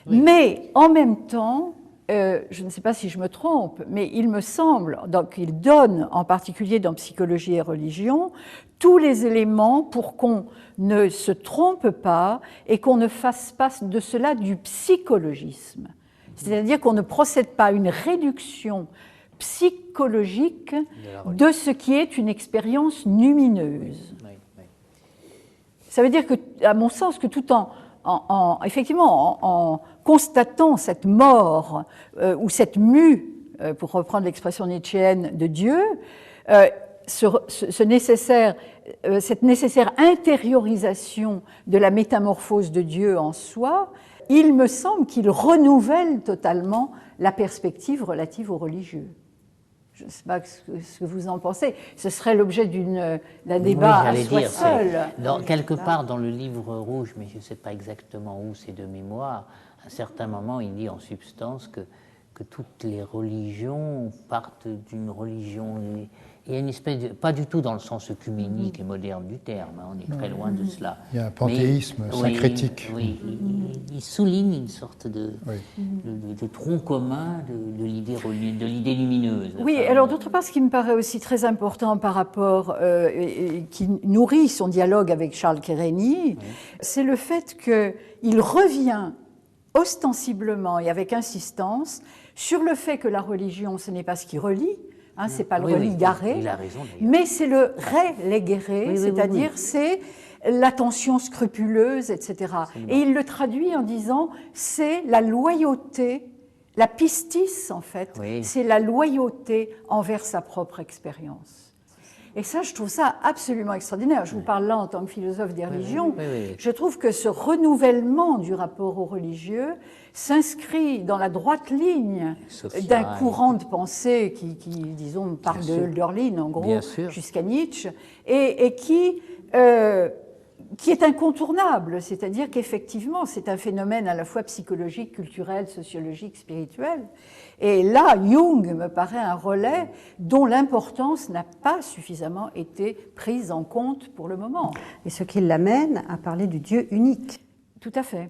Oui. Mais en même temps, je ne sais pas si je me trompe, mais il me semble qu'il donne, en particulier dans Psychologie et religion, tous les éléments pour qu'on ne se trompe pas et qu'on ne fasse pas de cela du psychologisme. C'est-à-dire qu'on ne procède pas à une réduction psychologique de ce qui est une expérience lumineuse. Oui, oui. Ça veut dire que, à mon sens, que tout effectivement, en constatant cette mort ou cette mue, pour reprendre l'expression nietzschéenne, de Dieu, cette nécessaire intériorisation de la métamorphose de Dieu en soi, il me semble qu'il renouvelle totalement la perspective relative aux religieux. Je ne sais pas ce que vous en pensez. Ce serait l'objet d'un débat à soi seul. Quelque part dans le livre rouge, mais je ne sais pas exactement où, c'est de mémoire, à un certain moment, il dit en substance que toutes les religions partent d'une religion. Il y a une espèce de, pas du tout dans le sens œcuménique et moderne du terme, hein, on est très loin de cela. Il y a un panthéisme syncrétique. Oui, il souligne une sorte de tronc commun de l'idée lumineuse. Oui, enfin, alors d'autre part, ce qui me paraît aussi très important par rapport, qui nourrit son dialogue avec Charles Kérény, c'est le fait qu'il revient ostensiblement et avec insistance sur le fait que la religion, ce n'est pas ce qui relie, hein, c'est pas le religaré, mais c'est le religere, c'est-à-dire c'est l'attention scrupuleuse, etc. Et il le traduit en disant c'est la loyauté, la pistis en fait, c'est la loyauté envers sa propre expérience. Et ça, je trouve ça absolument extraordinaire. Je vous parle là en tant que philosophe des religions. Je trouve que ce renouvellement du rapport au religieux s'inscrit dans la droite ligne d'un courant de pensée qui disons, part de Hölderlin, en gros, jusqu'à Nietzsche, et qui est incontournable. C'est-à-dire qu'effectivement, c'est un phénomène à la fois psychologique, culturel, sociologique, spirituel. Et là, Jung me paraît un relais dont l'importance n'a pas suffisamment été prise en compte pour le moment. Et ce qui l'amène à parler du Dieu unique. Tout à fait.